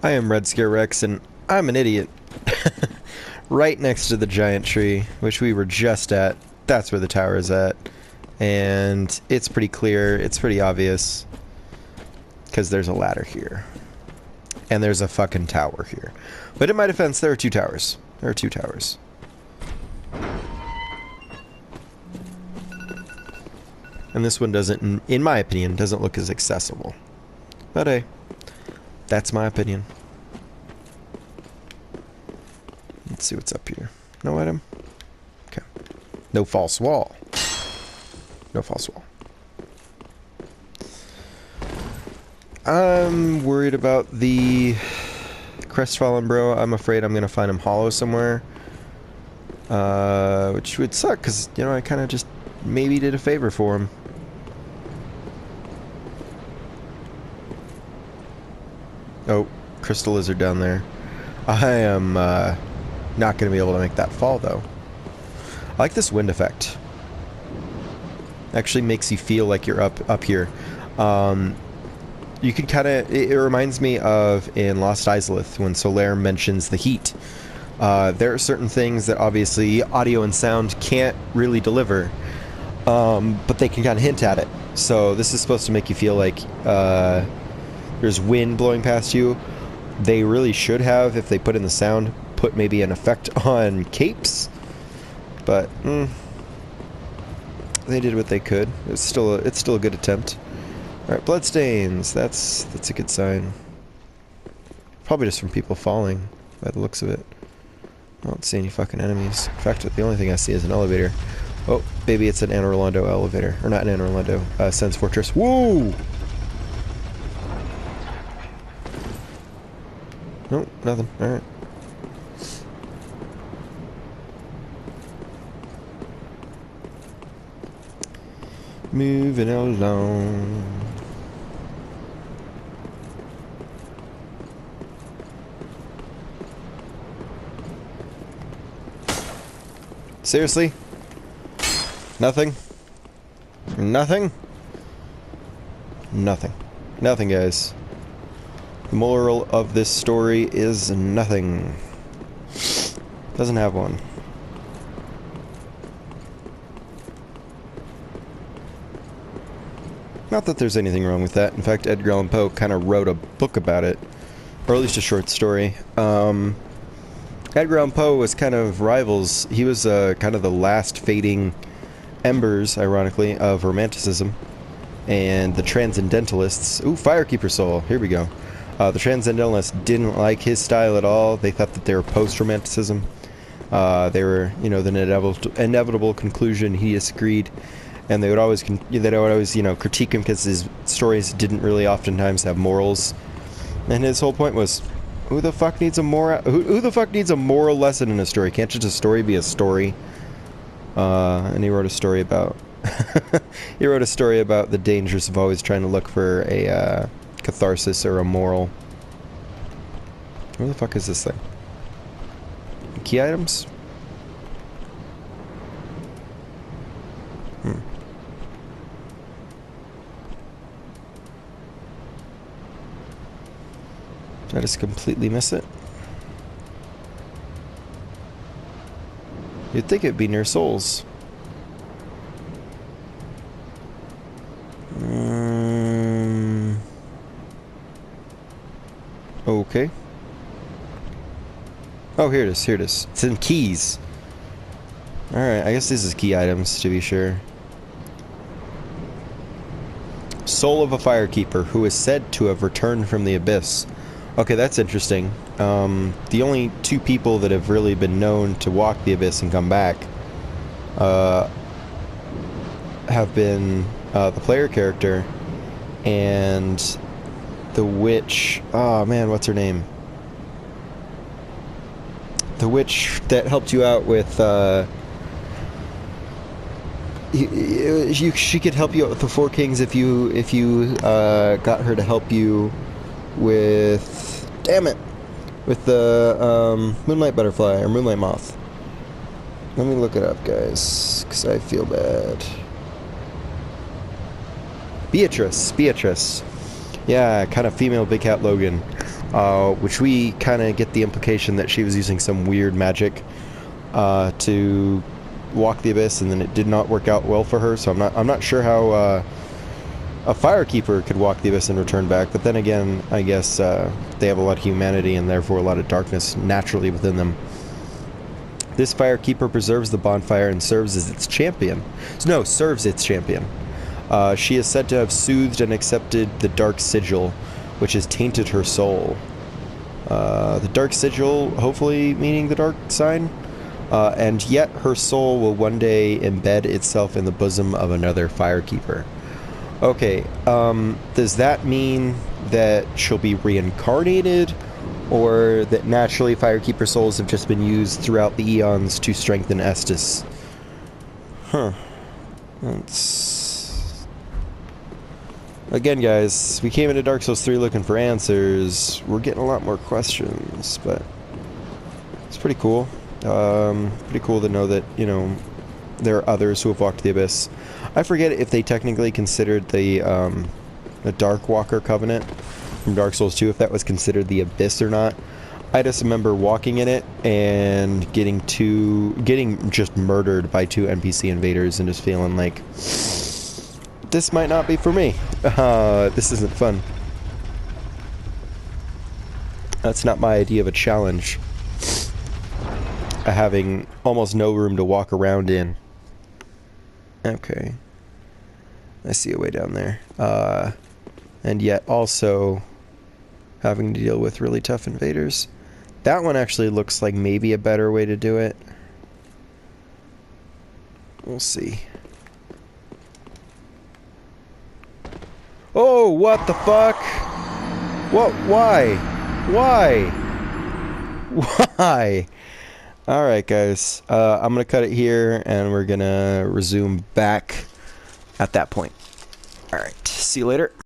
I am Red Scare Rex, and I'm an idiot. Right next to the giant tree, which we were just at, that's where the tower is at. And it's pretty clear, it's pretty obvious, because there's a ladder here. And there's a fucking tower here. But in my defense, there are two towers. There are two towers. And this one doesn't, in my opinion, doesn't look as accessible. But hey, that's my opinion. Let's see what's up here. No item? Okay. No false wall. No false wall. I'm worried about the Crestfallen Bro. I'm afraid I'm gonna find him hollow somewhere. Which would suck, because, you know, I kind of just maybe did a favor for him. Oh, Crystal Lizard down there. I am not going to be able to make that fall, though. I like this wind effect. Actually makes you feel like you're up here. You can kind of... It reminds me of in Lost Izalith when Solaire mentions the heat. There are certain things that obviously audio and sound can't really deliver. But they can kind of hint at it. So this is supposed to make you feel like... there's wind blowing past you. They really should have, if they put in the sound, put maybe an effect on capes. But they did what they could. It's still a good attempt. All right, bloodstains. That's a good sign. Probably just from people falling, by the looks of it. I don't see any fucking enemies. In fact, the only thing I see is an elevator. Oh, baby, it's an Anne Rolando elevator, or not an Anne Rolando, Sense Fortress. Woo! Nope, nothing. Alright. Moving along. Seriously? Nothing? Nothing? Nothing. Nothing, guys. The moral of this story is nothing. Doesn't have one. Not that there's anything wrong with that. In fact, Edgar Allan Poe kind of wrote a book about it. Or at least a short story. Edgar Allan Poe was kind of rivals. He was kind of the last fading embers, ironically, of Romanticism. And the Transcendentalists... Ooh, Firekeeper Soul. Here we go. The Transcendentalists didn't like his style at all. They thought that they were post-Romanticism. They were, you know, the inevitable conclusion. He disagreed, and they would always, you know, critique him because his stories didn't really oftentimes have morals. And his whole point was, who the fuck needs a moral? Who the fuck needs a moral lesson in a story? Can't just a story be a story? And he wrote a story about. He wrote a story about the dangers of always trying to look for a. Catharsis or a moral. Where the fuck is this thing? Key items? Did I just completely miss it? You'd think it'd be near souls. Okay. Oh, here it is, here it is. It's in keys. Alright, I guess this is key items, to be sure. Soul of a Firekeeper, who is said to have returned from the Abyss. Okay, that's interesting. The only two people that have really been known to walk the Abyss and come back have been the player character and the witch. Oh man, what's her name? The witch that helped you out with. She could help you out with the Four Kings if you got her to help you with. Damn it, with the Moonlight Butterfly or Moonlight Moth. Let me look it up, guys, because I feel bad. Beatrice. Yeah, kind of female Big Cat Logan. which we kind of get the implication that she was using some weird magic to walk the abyss, and then it did not work out well for her. So I'm not sure how a Firekeeper could walk the abyss and return back. But then again, I guess they have a lot of humanity and therefore a lot of darkness naturally within them. This Firekeeper preserves the bonfire and serves as its champion. No, serves its champion. She is said to have soothed and accepted the Dark Sigil, which has tainted her soul. The Dark Sigil, hopefully meaning the Dark Sign. And yet her soul will one day embed itself in the bosom of another Firekeeper. Okay, does that mean that she'll be reincarnated? Or that naturally Firekeeper souls have just been used throughout the eons to strengthen Estus? Huh. Again, guys, we came into Dark Souls 3 looking for answers. We're getting a lot more questions, but it's pretty cool. Pretty cool to know that, you know, there are others who have walked the Abyss. I forget if they technically considered the Darkwalker Covenant from Dark Souls 2, if that was considered the Abyss or not. I just remember walking in it and getting just murdered by 2 NPC invaders and just feeling like, this might not be for me. This isn't fun. That's not my idea of a challenge. Having almost no room to walk around in. Okay. I see a way down there. And yet also having to deal with really tough invaders. That one actually looks like maybe a better way to do it. We'll see. Oh, what the fuck? What? Why? Why? Why? Alright, guys. I'm going to cut it here, and we're going to resume back at that point. Alright, see you later.